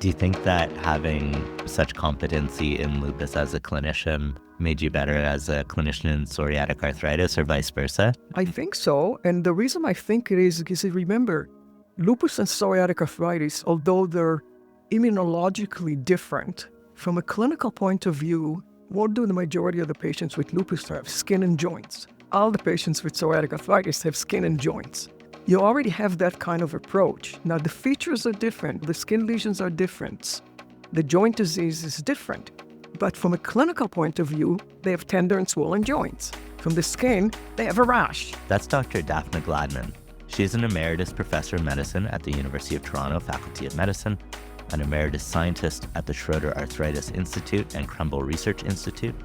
Do you think that having such competency in lupus as a clinician made you better as a clinician in psoriatic arthritis or vice versa? I think so. And the reason I think it is because remember, lupus and psoriatic arthritis, although they're immunologically different, from a clinical point of view, what do the majority of the patients with lupus have? Skin and joints. All the patients with psoriatic arthritis have skin and joints. You already have that kind of approach. Now, the features are different. The skin lesions are different. The joint disease is different. But from a clinical point of view, they have tender and swollen joints. From the skin, they have a rash. That's Dr. Dafna Gladman. She's an Emeritus Professor of Medicine at the University of Toronto Faculty of Medicine, an Emeritus Scientist at the Schroeder Arthritis Institute and Crumble Research Institute.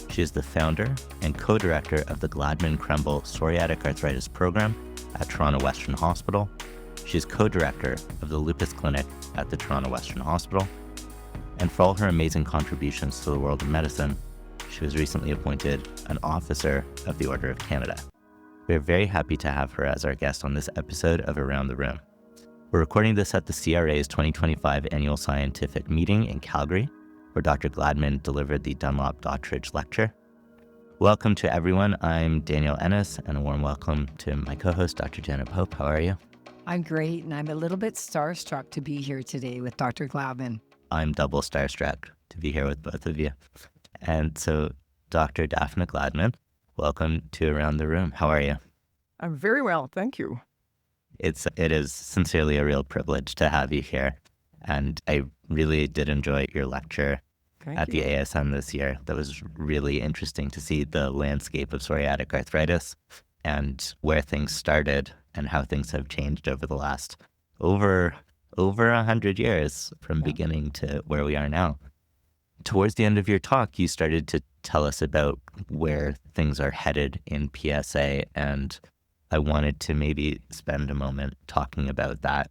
She is the founder and co-director of the Gladman Crumble Psoriatic Arthritis Program at Toronto Western Hospital. She's co-director of the Lupus Clinic at the Toronto Western Hospital. And for all her amazing contributions to the world of medicine, she was recently appointed an Officer of the Order of Canada. We're very happy to have her as our guest on this episode of Around the Room. We're recording this at the CRA's 2025 Annual Scientific Meeting in Calgary, where Dr. Gladman delivered the Dunlop Dottridge Lecture. Welcome to everyone. I'm Daniel Ennis, and a warm welcome to my co-host, Dr. Jenna Pope. How are you? I'm great, and I'm a little bit starstruck to be here today with Dr. Gladman. I'm double starstruck to be here with both of you. And so, Dr. Dafna Gladman, welcome to Around the Room. How are you? I'm very well, thank you. It is sincerely a real privilege to have you here. And I really did enjoy your lecture at the ASM this year. That was really interesting to see the landscape of psoriatic arthritis and where things started and how things have changed over the last over 100 years from beginning to where we are now. Towards the end of your talk, you started to tell us about where things are headed in PSA, and I wanted to maybe spend a moment talking about that.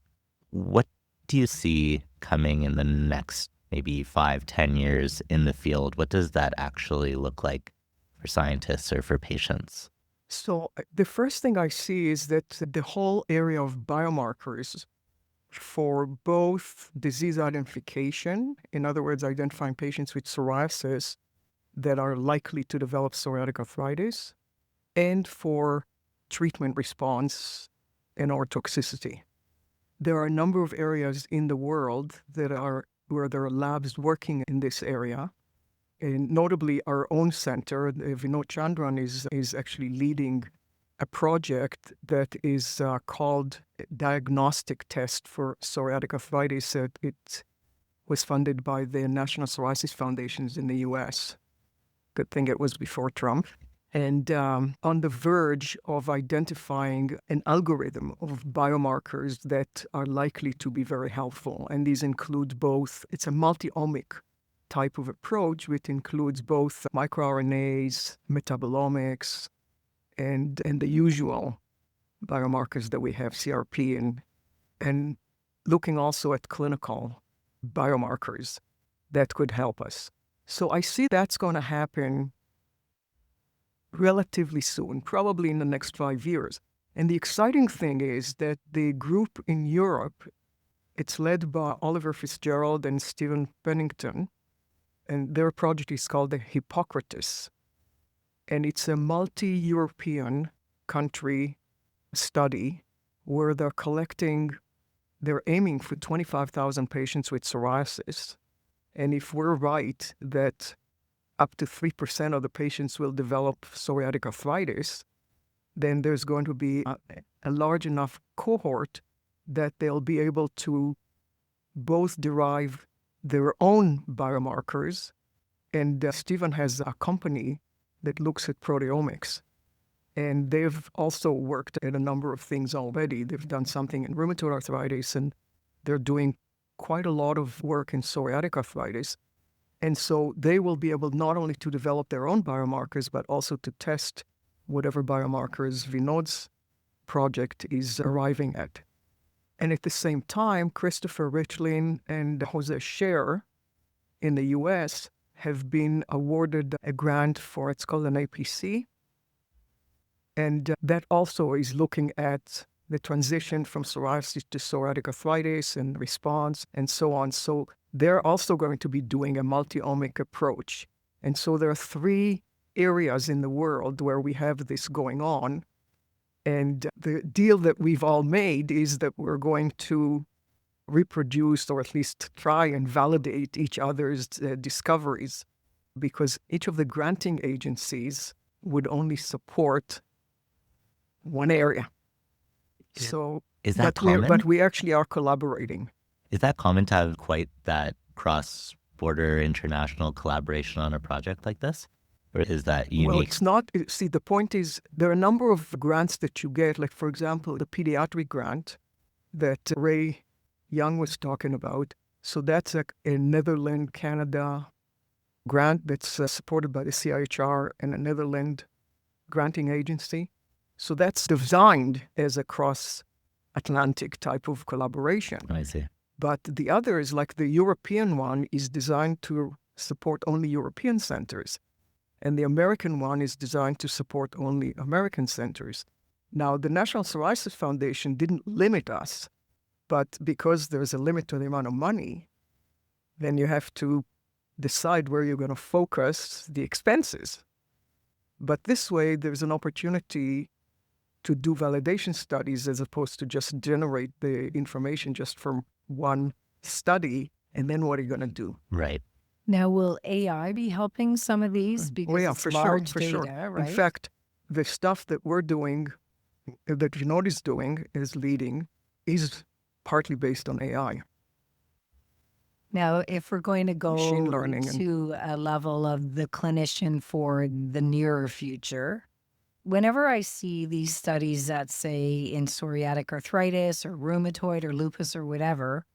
What do you see coming in the next maybe 5-10 years in the field? What does that actually look like for scientists or for patients? So the first thing I see is that the whole area of biomarkers for both disease identification, in other words, identifying patients with psoriasis that are likely to develop psoriatic arthritis, and for treatment response and or toxicity. There are a number of areas in the world where there are labs working in this area. And notably, our own center, Vinod Chandran, is actually leading a project that is called Diagnostic Test for Psoriatic Arthritis. It was funded by the National Psoriasis Foundations in the U.S. Good thing it was before Trump. And on the verge of identifying an algorithm of biomarkers that are likely to be very helpful. And these include both, it's a multi-omic type of approach, which includes both microRNAs, metabolomics, and the usual biomarkers that we have, CRP, and looking also at clinical biomarkers that could help us. So I see that's going to happen relatively soon, probably in the next 5 years. And the exciting thing is that the group in Europe, it's led by Oliver Fitzgerald and Stephen Pennington, and their project is called the Hippocrates. And it's a multi-European country study where they're aiming for 25,000 patients with psoriasis. And if we're right that up to 3% of the patients will develop psoriatic arthritis, then there's going to be a large enough cohort that they'll be able to both derive their own biomarkers. And Stephen has a company that looks at proteomics. And they've also worked at a number of things already. They've done something in rheumatoid arthritis, and they're doing quite a lot of work in psoriatic arthritis. And so they will be able not only to develop their own biomarkers, but also to test whatever biomarkers Vinod's project is arriving at. And at the same time, Christopher Richlin and Jose Scher in the US have been awarded a grant for, it's called an APC. And that also is looking at the transition from psoriasis to psoriatic arthritis and response and so on. So they're also going to be doing a multi-omic approach. And so there are 3 areas in the world where we have this going on. And the deal that we've all made is that we're going to reproduce, or at least try and validate each other's discoveries, because each of the granting agencies would only support one area. So, Is that but common? we actually are collaborating. Is that common to have quite that cross-border international collaboration on a project like this? Or is that unique? Well, it's not. See, the point is there are a number of grants that you get, like, for example, the pediatric grant that Ray Young was talking about. So that's a Netherlands, Canada grant that's supported by the CIHR and a Netherlands granting agency. So that's designed as a cross-Atlantic type of collaboration. I see. But the others, like the European one, is designed to support only European centers. And the American one is designed to support only American centers. Now, the National Psoriasis Foundation didn't limit us, but because there's a limit to the amount of money, then you have to decide where you're going to focus the expenses. But this way, there's an opportunity to do validation studies as opposed to just generate the information just from one study, and then what are you going to do? Right. Now, will AI be helping some of these? Because yeah, it's for large sure, data, for sure. right? In fact, the stuff that we're doing, that Vinod is doing, is leading, is partly based on AI. Now, if we're going to go Machine learning to a level of the clinician for the nearer future, whenever I see these studies that say in psoriatic arthritis or rheumatoid or lupus or whatever,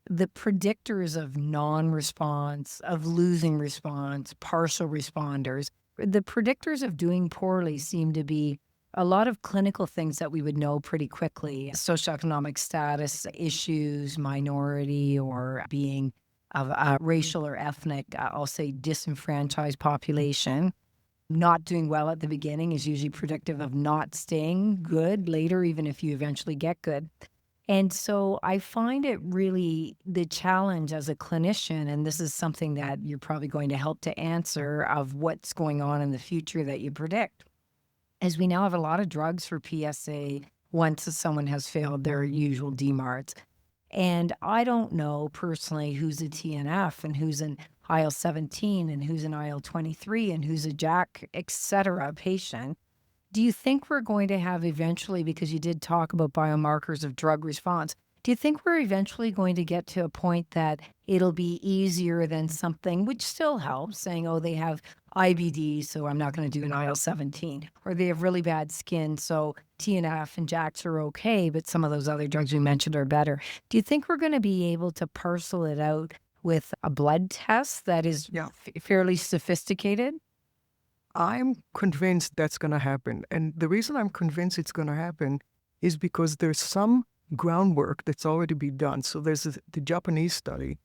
the predictors of non-response, of losing response, partial responders, the predictors of doing poorly seem to be a lot of clinical things that we would know pretty quickly. Socioeconomic status issues, minority, or being of a racial or ethnic, I'll say disenfranchised population. Not doing well at the beginning is usually predictive of not staying good later, even if you eventually get good. And so I find it really the challenge as a clinician, and this is something that you're probably going to help to answer, of what's going on in the future that you predict. As we now have a lot of drugs for PSA once someone has failed their usual DMARDs. And I don't know personally who's a TNF and who's an IL-17 and who's an IL-23 and who's a JAK, et cetera, patient. Do you think we're going to have eventually, because you did talk about biomarkers of drug response, do you think we're eventually going to get to a point that it'll be easier than something, which still helps, saying, oh, they have IBD, so I'm not going to do an IL-17, or they have really bad skin, so TNF and JAKs are okay, but some of those other drugs we mentioned are better. Do you think we're going to be able to parcel it out with a blood test that is fairly sophisticated? I'm convinced that's going to happen. And the reason I'm convinced it's going to happen is because there's some groundwork that's already been done. So there's the Japanese study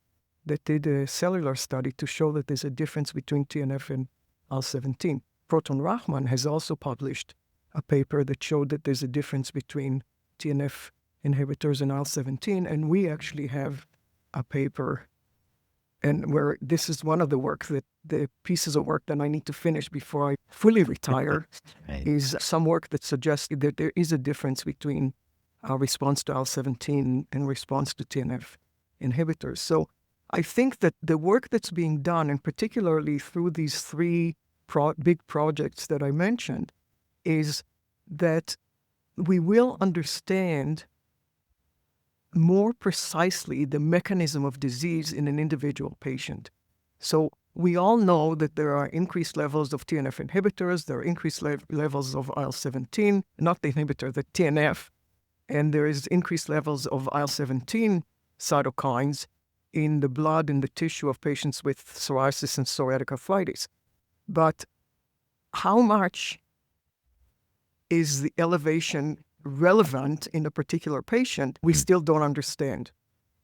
that did a cellular study to show that there's a difference between TNF and IL-17. Proton Rahman has also published a paper that showed that there's a difference between TNF inhibitors and IL-17. And we actually have a paper, and where this is one of the pieces of work that I need to finish before I fully retire, Right. is some work that suggests that there is a difference between our response to IL-17 and response to TNF inhibitors. So I think that the work that's being done, and particularly through these 3 big projects that I mentioned, is that we will understand more precisely the mechanism of disease in an individual patient. So we all know that there are increased levels of TNF inhibitors, there are increased levels of IL-17, not the inhibitor, the TNF, and there is increased levels of IL-17 cytokines in the blood and the tissue of patients with psoriasis and psoriatic arthritis. But how much is the elevation relevant in a particular patient, we still don't understand.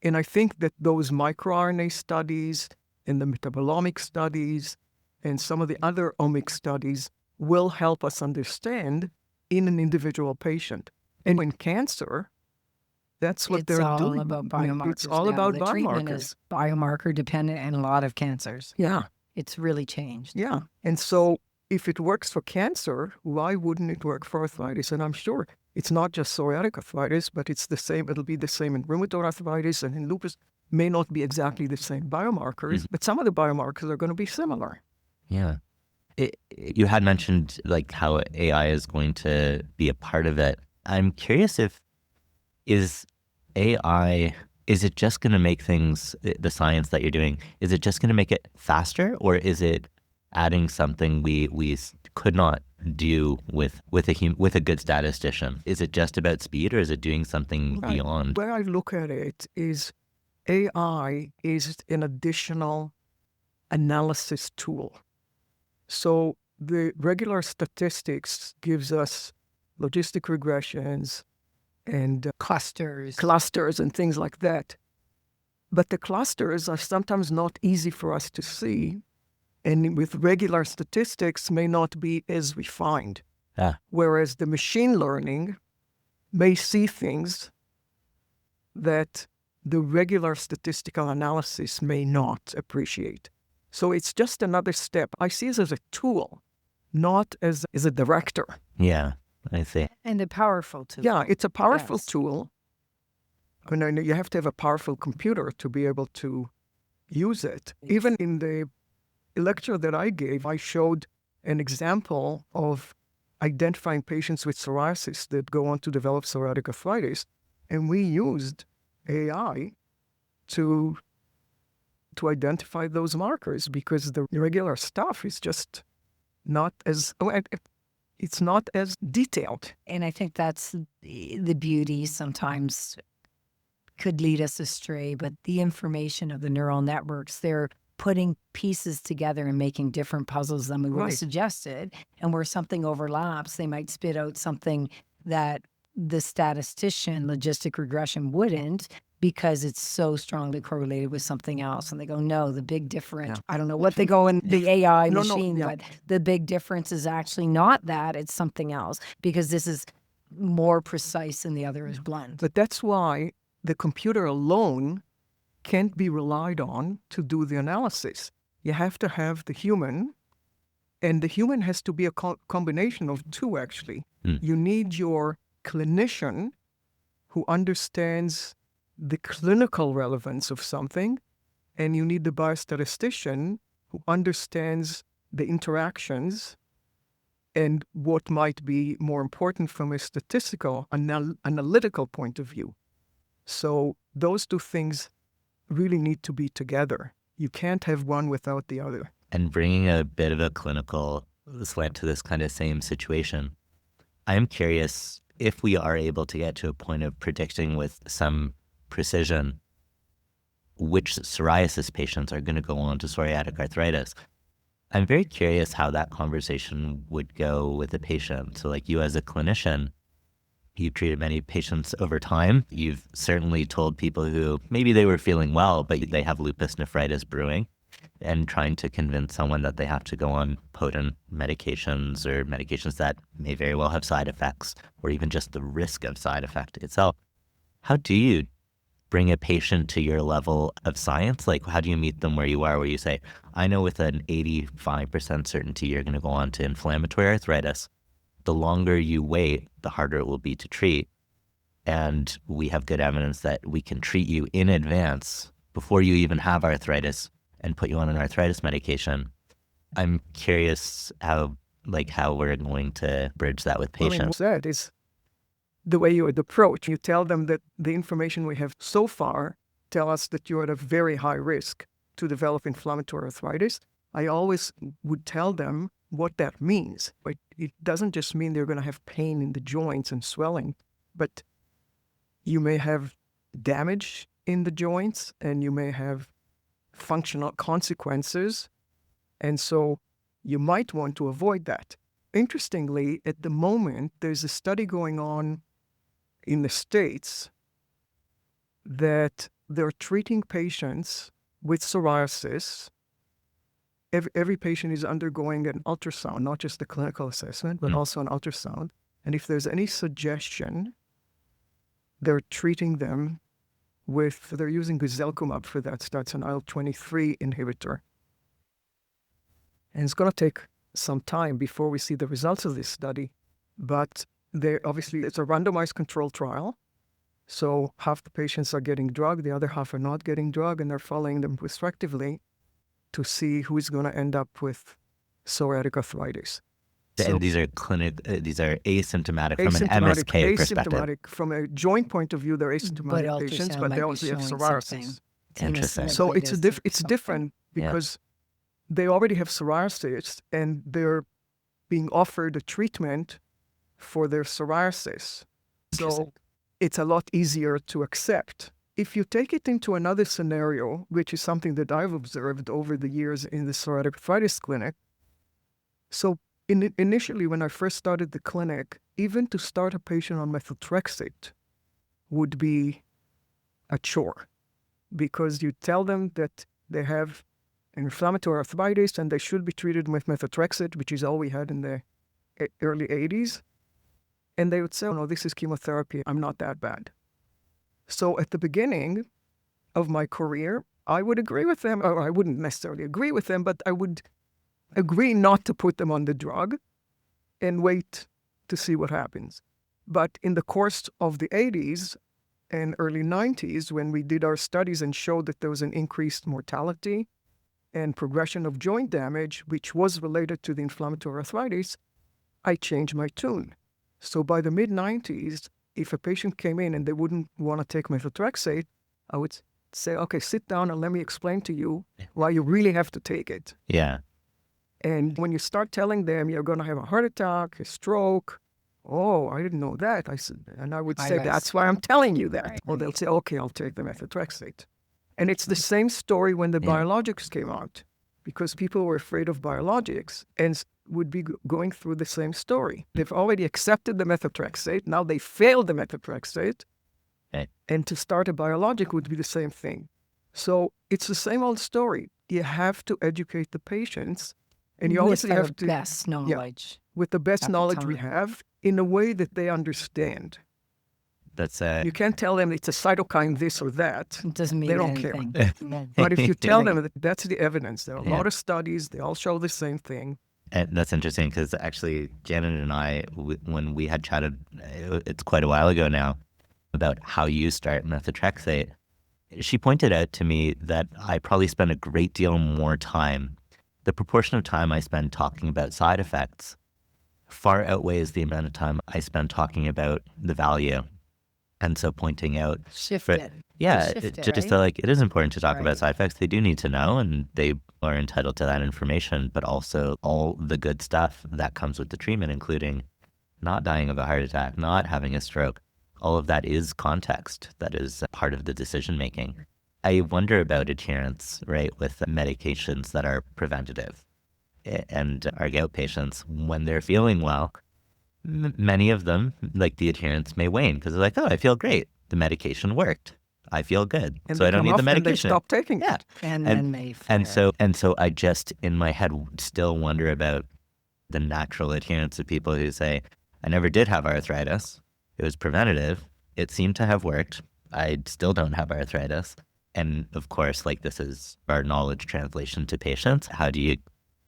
And I think that those microRNA studies and the metabolomic studies and some of the other omic studies will help us understand in an individual patient. And in cancer, that's what It's they're all doing. about biomarkers. It's all now. about the treatment biomarkers. is biomarker dependent in a lot of cancers. Yeah, It's really changed. yeah. And so if it works for cancer, why wouldn't it work for arthritis? And I'm sure it's not just psoriatic arthritis, but it's the same. It'll be the same in rheumatoid arthritis and in lupus. May not be exactly the same biomarkers, but some of the biomarkers are going to be similar. Yeah. You had mentioned like how AI is going to be a part of it. I'm curious is AI, is it just going to make things, the science that you're doing, is it just going to make it faster, or is it adding something we could not do with a good statistician? Is it just about speed, or is it doing something beyond? Where I look at it is AI is an additional analysis tool. So the regular statistics gives us logistic regressions and clusters and things like that. But the clusters are sometimes not easy for us to see, and with regular statistics may not be as refined. Whereas the machine learning may see things that the regular statistical analysis may not appreciate. So it's just another step. I see it as a tool, not as a director. Yeah, I see. And a powerful tool. Yeah, it's a powerful Yes. tool. I mean, you have to have a powerful computer to be able to use it. Even in the lecture that I gave, I showed an example of identifying patients with psoriasis that go on to develop psoriatic arthritis. And we used AI to identify those markers, because the regular stuff is just not as it's not as detailed. And I think that's the beauty. Sometimes could lead us astray, but the information of the neural networks, they're putting pieces together and making different puzzles than we would have suggested. And where something overlaps, they might spit out something that the statistician, logistic regression, wouldn't, because it's so strongly correlated with something else. And they go, no, the big difference, I don't know what they go in the AI machine, but the big difference is actually not that, it's something else, because this is more precise and the other is blunt. But that's why the computer alone can't be relied on to do the analysis. You have to have the human, and the human has to be a combination of two, actually. You need your clinician who understands the clinical relevance of something, and you need the biostatistician who understands the interactions and what might be more important from a statistical, analytical point of view. So those two things really need to be together. You can't have one without the other. And bringing a bit of a clinical slant to this kind of same situation, I'm curious if we are able to get to a point of predicting with some precision which psoriasis patients are going to go on to psoriatic arthritis. I'm very curious how that conversation would go with a patient. So like you as a clinician, you've treated many patients over time. You've certainly told people who maybe they were feeling well, but they have lupus nephritis brewing, and trying to convince someone that they have to go on potent medications or medications that may very well have side effects, or even just the risk of side effect itself. How do you bring a patient to your level of science? Like, how do you meet them where you are, where you say, I know with an 85% certainty you're going to go on to inflammatory arthritis. The longer you wait, the harder it will be to treat. And we have good evidence that we can treat you in advance before you even have arthritis and put you on an arthritis medication. I'm curious how we're going to bridge that with patients. That is the way you would approach. You tell them that the information we have so far tell us that you're at a very high risk to develop inflammatory arthritis. I always would tell them what that means. But it doesn't just mean they're going to have pain in the joints and swelling, but you may have damage in the joints and you may have functional consequences. And so you might want to avoid that. Interestingly, at the moment, there's a study going on in the States that they're treating patients with psoriasis. Every patient is undergoing an ultrasound, not just the clinical assessment, but also an ultrasound. And if there's any suggestion they're treating them with, they're using guselkumab for that. So that's an IL-23 inhibitor. And it's going to take some time before we see the results of this study. But obviously, it's a randomized control trial. So half the patients are getting drug, the other half are not getting drug, and they're following them prospectively to see who is going to end up with psoriatic arthritis. And these are these are asymptomatic from an MSK perspective. Asymptomatic from a joint point of view, they're asymptomatic patients, but they also have psoriasis. Interesting. So it's different because they already have psoriasis and they're being offered a treatment for their psoriasis. So it's a lot easier to accept. If you take it into another scenario, which is something that I've observed over the years in the psoriatic arthritis clinic, so initially when I first started the clinic, even to start a patient on methotrexate would be a chore, because you tell them that they have an inflammatory arthritis and they should be treated with methotrexate, which is all we had in the early 80s. And they would say, oh, no, this is chemotherapy. I'm not that bad. So at the beginning of my career, I would agree with them, or I wouldn't necessarily agree with them, but I would agree not to put them on the drug and wait to see what happens. But in the course of the 80s and early 90s, when we did our studies and showed that there was an increased mortality and progression of joint damage, which was related to the inflammatory arthritis, I changed my tune. So by the mid-90s, if a patient came in and they wouldn't want to take methotrexate, I would say, okay, sit down and let me explain to you why you really have to take it. Yeah. And when you start telling them you're going to have a heart attack, a stroke, oh, I didn't know that. I would say, that's why I'm telling you that. Right. Or they'll say, okay, I'll take the methotrexate. And it's the same story when the biologics came out, because people were afraid of biologics and would be going through the same story. They've already accepted the methotrexate. Now they failed the methotrexate. Okay. And to start a biologic would be the same thing. So it's the same old story. You have to educate the patients. And you obviously have to, best knowledge. With the best knowledge we have, in a way that they understand. That's you can't tell them it's a cytokine this or that. It doesn't mean they don't anything. Care. But if you tell them that that's the evidence, there are a lot of studies, they all show the same thing. And that's interesting because actually Janet and I, when we had chatted, it's quite a while ago now, about how you start methotrexate, she pointed out to me that I probably spend a great deal more time. The proportion of time I spend talking about side effects far outweighs the amount of time I spend talking about the value. And so pointing out... Shift it. Yeah, Just like it is important to talk about side effects. They do need to know, and they are entitled to that information, but also all the good stuff that comes with the treatment, including not dying of a heart attack, not having a stroke. All of that is context. That is part of the decision-making. I wonder about adherence, right, with medications that are preventative. And our gout patients, when they're feeling well, many of them, like the adherence may wane because they're like, oh, I feel great. The medication worked. I feel good. And so I don't need the medication. And they stop taking it. And then they and so I just, in my head, still wonder about the natural adherence of people who say, I never did have arthritis. It was preventative. It seemed to have worked. I still don't have arthritis. And of course, like this is our knowledge translation to patients. How do you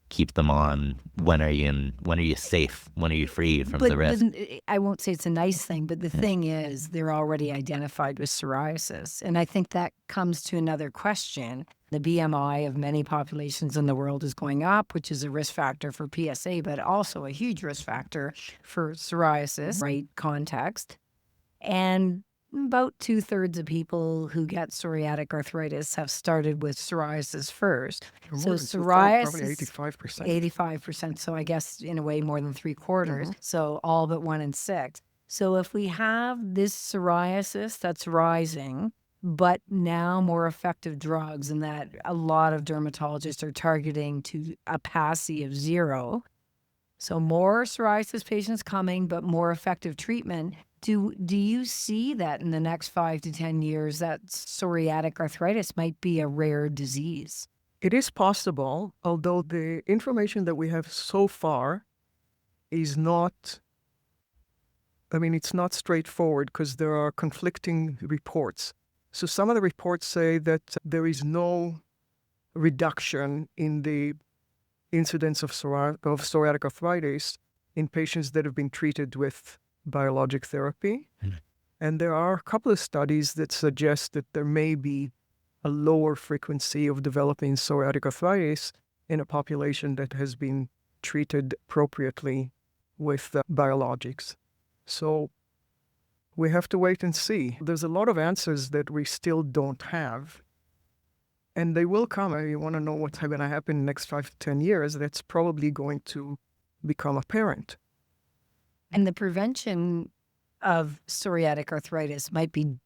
keep them on? When are you safe? When are you free from the risk? I won't say it's a nice thing, but the thing is they're already identified with psoriasis. And I think that comes to another question. The BMI of many populations in the world is going up, which is a risk factor for PSA, but also a huge risk factor for psoriasis, right context. And about 2/3 of people who get psoriatic arthritis have started with psoriasis first. So psoriasis, probably 85%. 85%. So I guess in a way more than 3/4. So all but 1 in 6. So if we have this psoriasis that's rising, but now more effective drugs, and that a lot of dermatologists are targeting to a PASI of 0. So more psoriasis patients coming, but more effective treatment. Do you see that in the next 5 to 10 years that psoriatic arthritis might be a rare disease? It is possible, although the information that we have so far is not I mean, it's not straightforward because there are conflicting reports. So some of the reports say that there is no reduction in the incidence of psoriatic arthritis in patients that have been treated with biologic therapy. And there are a couple of studies that suggest that there may be a lower frequency of developing psoriatic arthritis in a population that has been treated appropriately with biologics. So we have to wait and see. There's a lot of answers that we still don't have. And they will come. You want to know what's going to happen in the next 5 to 10 years, that's probably going to become apparent. And the prevention of psoriatic arthritis might be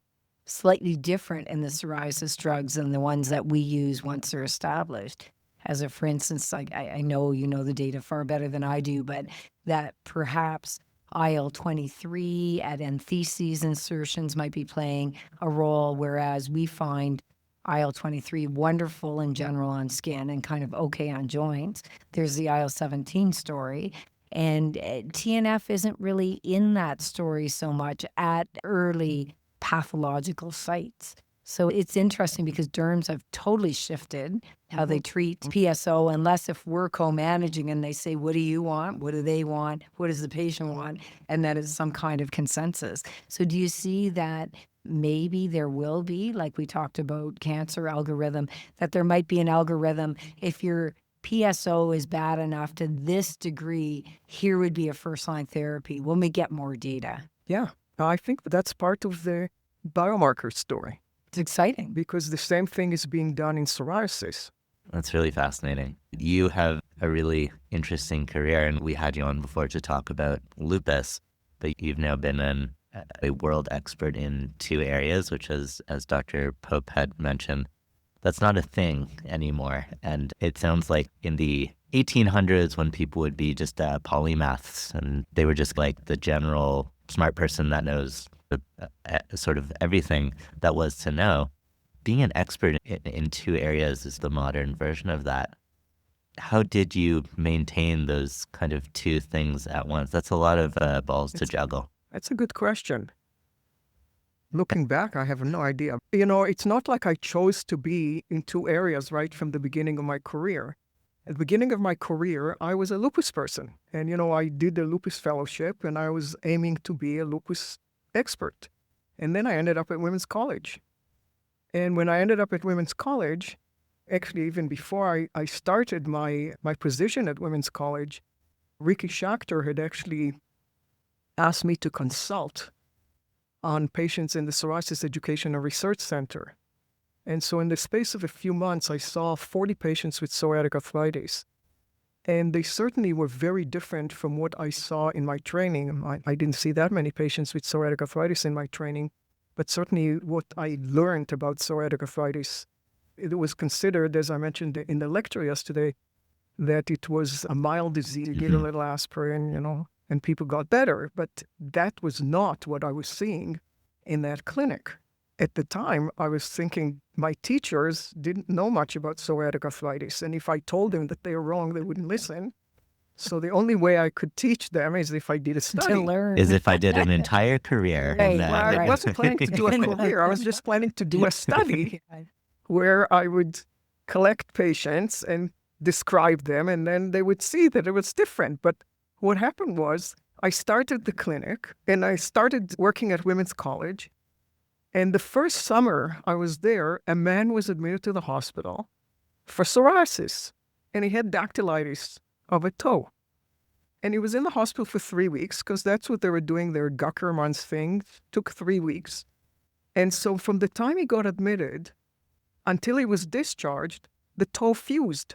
slightly different in the psoriasis drugs than the ones that we use once they're established. As a, for instance, I know you know the data far better than I do, but that perhaps IL-23 at entheses insertions might be playing a role, whereas we find IL-23 wonderful in general on skin and kind of okay on joints. There's the IL-17 story. And TNF isn't really in that story so much at early pathological sites. So it's interesting because derms have totally shifted how they treat PSO, unless if we're co-managing and they say, what do you want? What do they want? What does the patient want? And that is some kind of consensus. So do you see that maybe there will be, like we talked about cancer algorithm, that there might be an algorithm if your PSO is bad enough to this degree, here would be a first-line therapy when we get more data? Yeah, I think that's part of the biomarker story. It's exciting. Because the same thing is being done in psoriasis. That's really fascinating. You have a really interesting career, and we had you on before to talk about lupus, but you've now been a world expert in 2 areas, which is, as Dr. Pope had mentioned, that's not a thing anymore. And it sounds like in the 1800s when people would be just polymaths and they were just like the general smart person that knows sort of everything that was to know. Being an expert in 2 areas is the modern version of that. How did you maintain those kind of 2 things at once? That's a lot of balls to juggle. That's a good question. Looking back, I have no idea. You know, it's not like I chose to be in 2 areas right from the beginning of my career. At the beginning of my career, I was a lupus person. And, you know, I did a lupus fellowship and I was aiming to be a lupus expert. And then I ended up at Women's College. And when I ended up at Women's College, actually even before I started my position at Women's College, Ricky Schachter had actually asked me to consult on patients in the Psoriasis Education and Research Center. And so in the space of a few months, I saw 40 patients with psoriatic arthritis. And they certainly were very different from what I saw in my training. I didn't see that many patients with psoriatic arthritis in my training, but certainly what I learned about psoriatic arthritis, it was considered, as I mentioned in the lecture yesterday, that it was a mild disease. You get a little aspirin, you know, and people got better. But that was not what I was seeing in that clinic. At the time, I was thinking my teachers didn't know much about psoriatic arthritis. And if I told them that they were wrong, they wouldn't listen. So the only way I could teach them is if I did a study. To learn. Is if I did an entire career. Right, I wasn't planning to do a career. I was just planning to do a study where I would collect patients and describe them, and then they would see that it was different. But what happened was I started the clinic, and I started working at Women's College. And the first summer I was there, a man was admitted to the hospital for psoriasis, and he had dactylitis of a toe. And he was in the hospital for 3 weeks because that's what they were doing, their Guckerman's thing. Took 3 weeks. And so from the time he got admitted until he was discharged, the toe fused.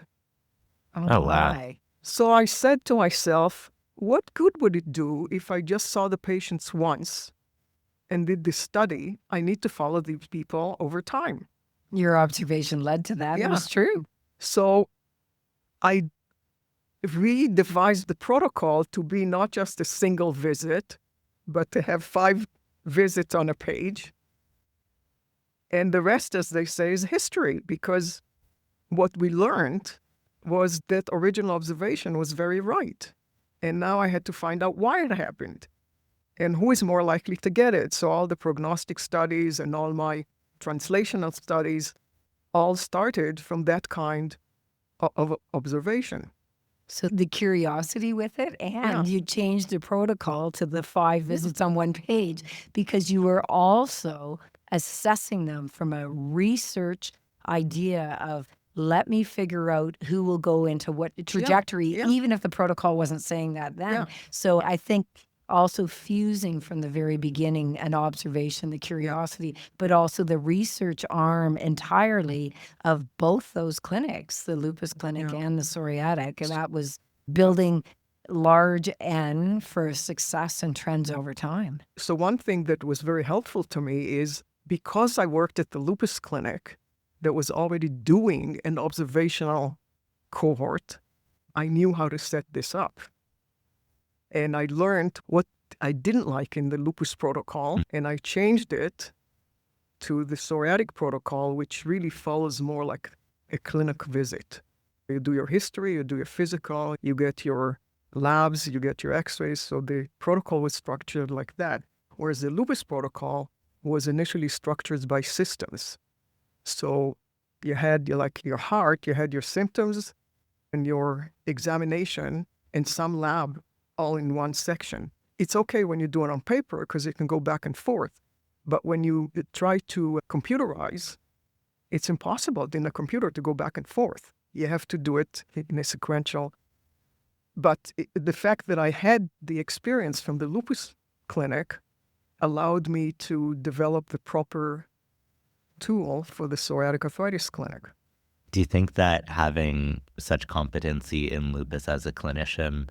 Oh, wow. my. So I said to myself, what good would it do if I just saw the patients once and did this study? I need to follow these people over time. Your observation led to that. It Yeah. was true. So I redevised the protocol to be not just a single visit, but to have 5 visits on a page. And the rest, as they say, is history, because what we learned was that original observation was very right. And now I had to find out why it happened. and who is more likely to get it. So all the prognostic studies and all my translational studies all started from that kind of observation. So the curiosity with it, and you changed the protocol to the 5 visits on one page because you were also assessing them from a research idea of, let me figure out who will go into what trajectory, even if the protocol wasn't saying that then. So I think also fusing from the very beginning an observation, the curiosity, but also the research arm entirely of both those clinics, the lupus clinic and the psoriatic. And that was building large N for success and trends over time. So one thing that was very helpful to me is because I worked at the lupus clinic that was already doing an observational cohort, I knew how to set this up. And I learned what I didn't like in the lupus protocol, and I changed it to the psoriatic protocol, which really follows more like a clinic visit. You do your history, you do your physical, you get your labs, you get your x-rays. So the protocol was structured like that. Whereas the lupus protocol was initially structured by systems. So you had your heart, you had your symptoms and your examination and some lab all in one section. It's okay when you do it on paper because it can go back and forth. But when you try to computerize, it's impossible in a computer to go back and forth. You have to do it in a sequential. But the fact that I had the experience from the lupus clinic allowed me to develop the proper tool for the psoriatic arthritis clinic. Do you think that having such competency in lupus as a clinician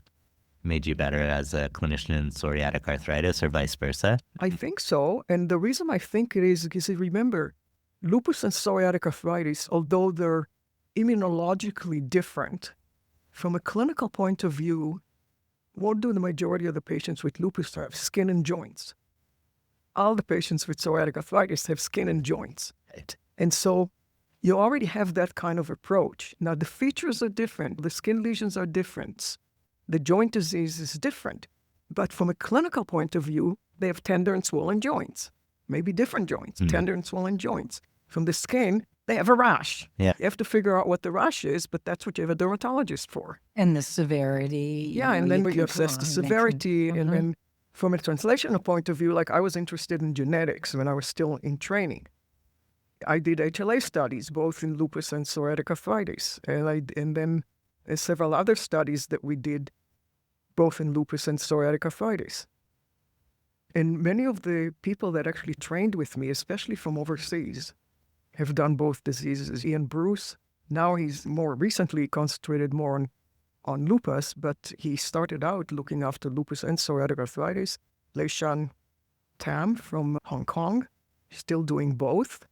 made you better as a clinician in psoriatic arthritis or vice versa? I think so. And the reason I think it is because remember, lupus and psoriatic arthritis, although they're immunologically different, from a clinical point of view, what do the majority of the patients with lupus have? Skin and joints. All the patients with psoriatic arthritis have skin and joints. Right. And so you already have that kind of approach. Now, the features are different. The skin lesions are different. The joint disease is different. But from a clinical point of view, they have tender and swollen joints, maybe different joints, tender and swollen joints. From the skin, they have a rash. Yeah. You have to figure out what the rash is, but that's what you have a dermatologist for. And the severity. Yeah, and then you assess the severity. And then from a translational point of view, like I was interested in genetics when I was still in training. I did HLA studies, both in lupus and psoriatic arthritis. And then several other studies that we did, both in lupus and psoriatic arthritis. And many of the people that actually trained with me, especially from overseas, have done both diseases. Ian Bruce, now he's more recently concentrated more on lupus, but he started out looking after lupus and psoriatic arthritis. Leishan Tam from Hong Kong, still doing both.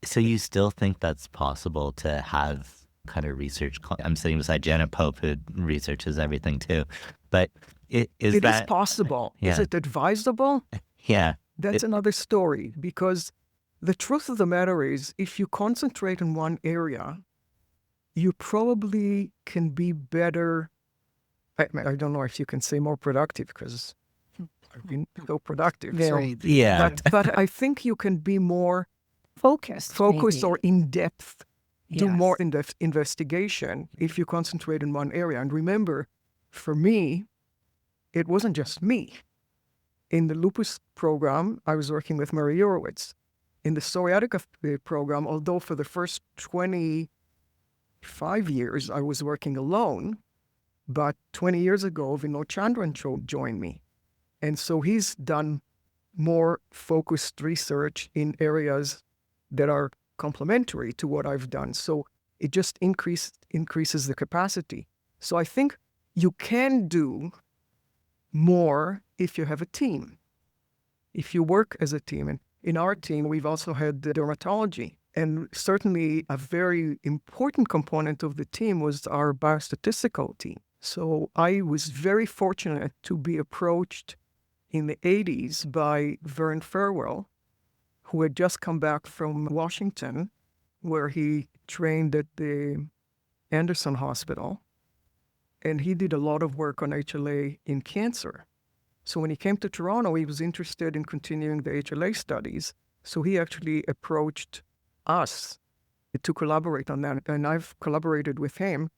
So you still think that's possible to have kind of research? I'm sitting beside Janet Pope, who researches everything too. But it is possible. Yeah. Is it advisable? Yeah. That's another story, because the truth of the matter is, if you concentrate in one area, you probably can be better. I don't know if you can say more productive, because I've been so productive. Very. Yeah. But I think you can be more focused maybe. or in-depth, do Yes. more in-depth investigation if you concentrate in one area. And remember, for me, it wasn't just me. In the lupus program, I was working with Mary Urowitz. In the psoriatic program, although for the first 25 years I was working alone, but 20 years ago, Vinod Chandran joined me. And so he's done more focused research in areas that are complementary to what I've done. So it just increases the capacity. So I think you can do more if you have a team, if you work as a team. And in our team, we've also had the dermatology. And certainly a very important component of the team was our biostatistical team. So I was very fortunate to be approached in the 80s by Vern Farwell, who had just come back from Washington, where he trained at the Anderson Hospital. And he did a lot of work on HLA in cancer. So when he came to Toronto, he was interested in continuing the HLA studies. So he actually approached us to collaborate on that. And I've collaborated with him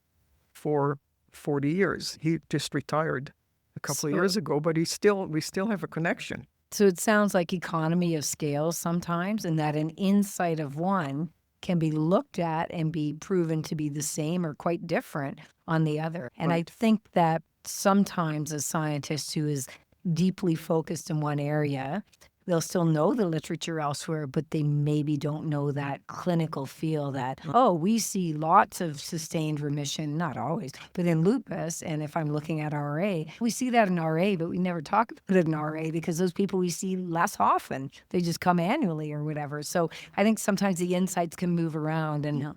for 40 years. He just retired a couple of years ago, but we still have a connection. So it sounds like economy of scale sometimes, and that an insight of one can be looked at and be proven to be the same or quite different on the other. And I think that sometimes a scientist who is deeply focused in one area, they'll still know the literature elsewhere, but they maybe don't know that clinical feel that, oh, we see lots of sustained remission, not always, but in lupus. And if I'm looking at RA, we see that in RA, but we never talk about it in RA because those people we see less often. They just come annually or whatever. So I think sometimes the insights can move around, and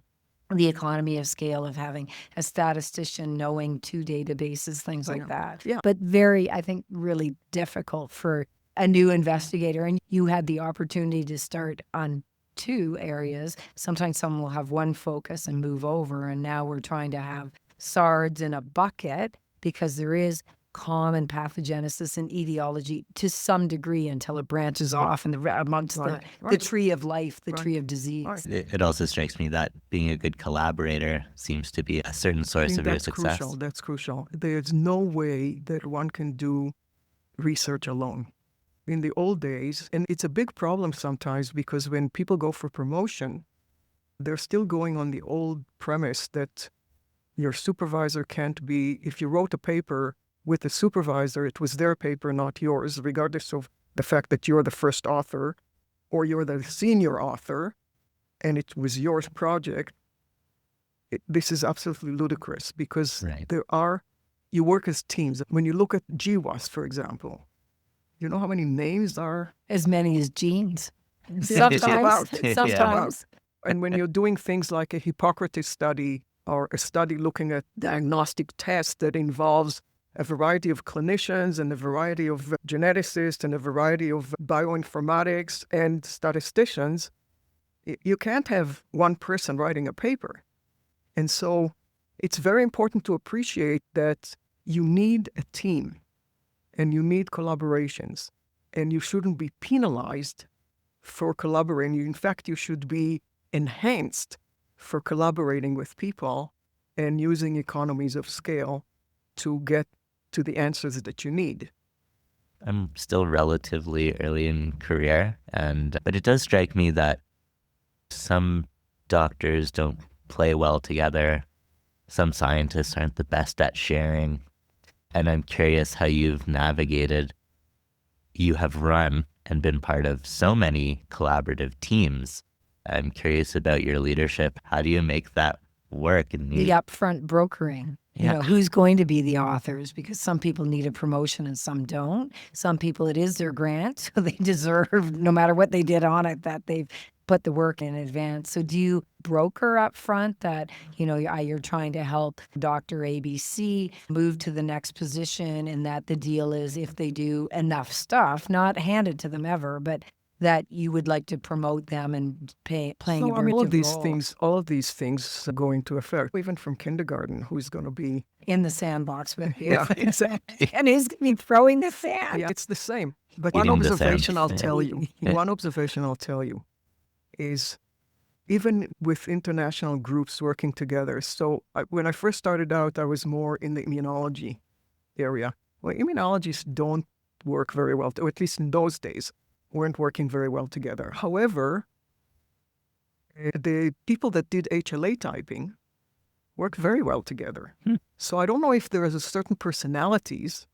the economy of scale of having a statistician knowing 2 databases, things like that. Yeah. But very, I think, really difficult for a new investigator. And you had the opportunity to start on 2 areas. Sometimes someone will have one focus and move over. And now we're trying to have SARDs in a bucket because there is common pathogenesis and etiology to some degree until it branches off in amongst the tree of life, the tree of disease. It also strikes me that being a good collaborator seems to be a certain source of your success. That's crucial. There's no way that one can do research alone. In the old days, and it's a big problem sometimes because when people go for promotion, they're still going on the old premise that your supervisor can't be, if you wrote a paper with a supervisor, it was their paper, not yours, regardless of the fact that you're the first author or you're the senior author and it was your project. This is absolutely ludicrous because you work as teams. When you look at GWAS, for example, you know how many names are? As many as genes. Sometimes. Sometimes. And when you're doing things like a Hippocrates study or a study looking at diagnostic tests that involves a variety of clinicians and a variety of geneticists and a variety of bioinformatics and statisticians, you can't have one person writing a paper. And so it's very important to appreciate that you need a team and you need collaborations, and you shouldn't be penalized for collaborating. In fact, you should be enhanced for collaborating with people and using economies of scale to get to the answers that you need. I'm still relatively early in career, but it does strike me that some doctors don't play well together. Some scientists aren't the best at sharing. And I'm curious how you've navigated. You have run and been part of so many collaborative teams. I'm curious about your leadership. How do you make that work? The upfront brokering. You know, who's going to be the authors? Because some people need a promotion and some don't. Some people, it is their grant, so they deserve, no matter what they did on it, that they've put the work in advance. So do you broker up front that, you're trying to help Dr. ABC move to the next position, and that the deal is if they do enough stuff, not handed to them ever, but that you would like to promote them and playing a very all of these things go into effect. Even from kindergarten, who's going to be in the sandbox with you? Yeah, exactly. And who's going to be throwing the sand? Yeah, it's the same. But Eating one the observation sand. I'll tell you is even with international groups working together. So when I first started out, I was more in the immunology area. Well, immunologists don't work very well, or at least in those days, weren't working very well together. However, the people that did HLA typing work very well together. So I don't know if there is a certain personalities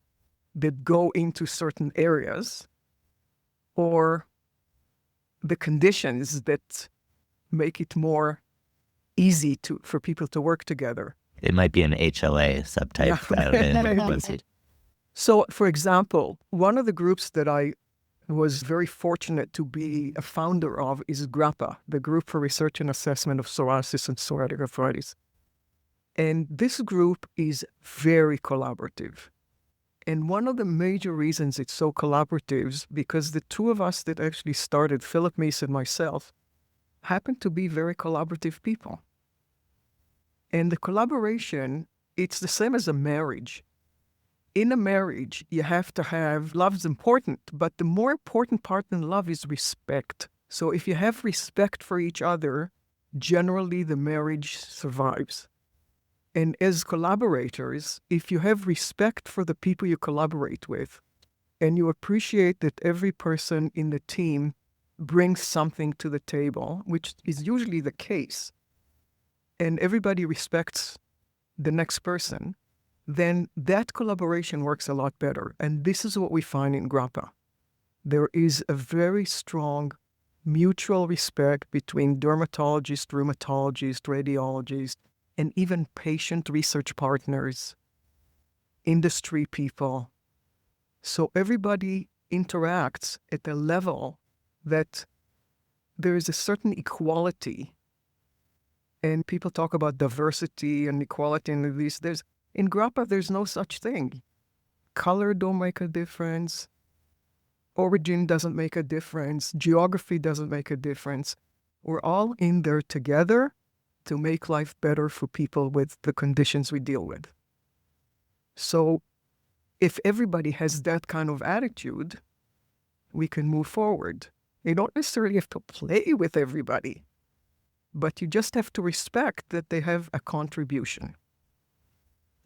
that go into certain areas or the conditions that make it more easy for people to work together. It might be an HLA subtype. Yeah. So, for example, one of the groups that I was very fortunate to be a founder of is GRAPPA, the Group for Research and Assessment of Psoriasis and Psoriatic Arthritis. And this group is very collaborative. And one of the major reasons it's so collaborative is because the two of us that actually started, Philip Meese and myself, happen to be very collaborative people. And the collaboration, it's the same as a marriage. in a marriage, you have to have, love's important, but the more important part in love is respect. So if you have respect for each other, generally the marriage survives. And as collaborators, if you have respect for the people you collaborate with, and you appreciate that every person in the team brings something to the table, which is usually the case, and everybody respects the next person, then that collaboration works a lot better. And this is what we find in Grappa. There is a very strong mutual respect between dermatologists, rheumatologists, radiologists, and even patient research partners, industry people. So everybody interacts at a level that there is a certain equality. And people talk about diversity and equality and these. In Grappa, there's no such thing. Color don't make a difference. Origin doesn't make a difference. Geography doesn't make a difference. We're all in there together to make life better for people with the conditions we deal with. So if everybody has that kind of attitude, we can move forward. You don't necessarily have to play with everybody, but you just have to respect that they have a contribution.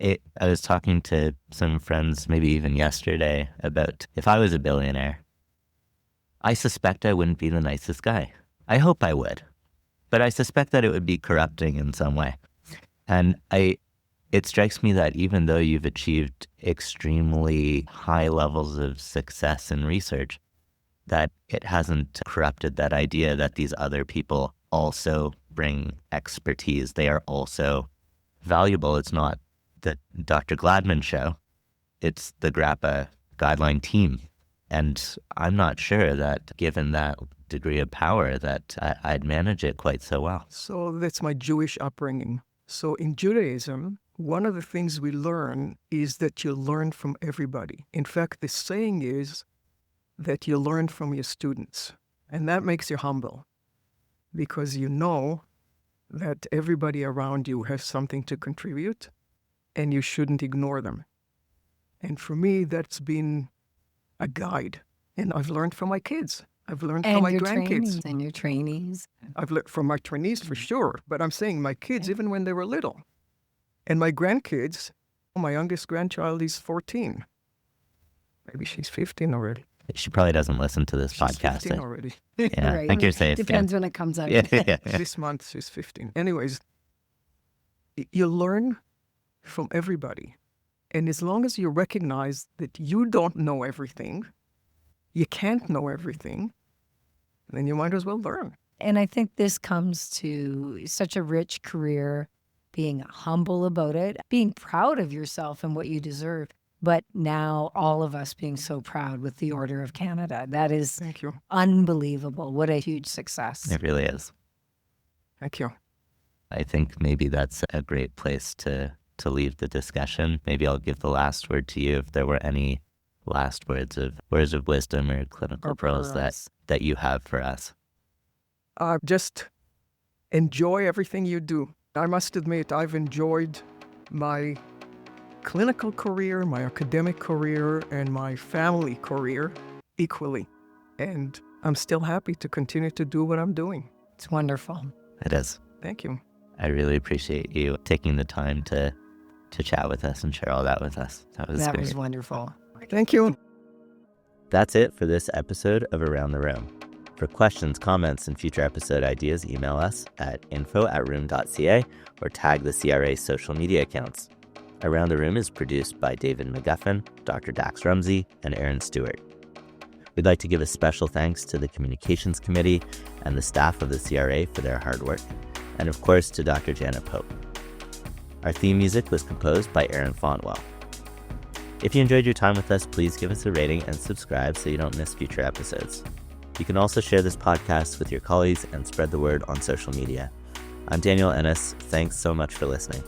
I was talking to some friends, maybe even yesterday, about if I was a billionaire, I suspect I wouldn't be the nicest guy. I hope I would, but I suspect that it would be corrupting in some way. And it strikes me that even though you've achieved extremely high levels of success in research, that it hasn't corrupted that idea that these other people also bring expertise. They are also valuable. It's not the Dr. Gladman show. It's the Grappa guideline team. And I'm not sure that given that degree of power that I'd manage it quite so well. So that's my Jewish upbringing. So in Judaism, one of the things we learn is that you learn from everybody. In fact, the saying is that you learn from your students. And that makes you humble because you know that everybody around you has something to contribute and you shouldn't ignore them. And for me, that's been a guide. And I've learned from my kids. I've learned from my grandkids. And your trainees. I've learned from my trainees for sure. But I'm saying my kids, even when they were little. And my grandkids, my youngest grandchild is 14. Maybe she's 15 already. She probably doesn't listen to this She's podcast. 15 already. Yeah, Right. I think you're safe. Depends when it comes out. Yeah. This month she's 15. Anyways, you learn from everybody. And as long as you recognize that you don't know everything, you can't know everything, then you might as well learn. And I think this comes to such a rich career, being humble about it, being proud of yourself and what you deserve. But now all of us being so proud with the Order of Canada. That is Thank you. unbelievable. What a huge success. It really is. Thank you. I think maybe that's a great place to leave the discussion. Maybe I'll give the last word to you if there were any last words of wisdom or clinical pearls that you have for us. Just enjoy everything you do. I must admit, I've enjoyed my clinical career, my academic career, and my family career equally. And I'm still happy to continue to do what I'm doing. It's wonderful. It is. Thank you. I really appreciate you taking the time to chat with us and share all that with us. That was great. Was wonderful. Thank you. That's it for this episode of Around the Room. For questions, comments, and future episode ideas, email us at info@room.ca or tag the CRA social media accounts. Around the Room is produced by David McGuffin, Dr. Dax Rumsey, and Aaron Stewart. We'd like to give a special thanks to the Communications Committee and the staff of the CRA for their hard work, and of course to Dr. Janet Pope. Our theme music was composed by Aaron Fontwell. If you enjoyed your time with us, please give us a rating and subscribe so you don't miss future episodes. You can also share this podcast with your colleagues and spread the word on social media. I'm Daniel Ennis. Thanks so much for listening.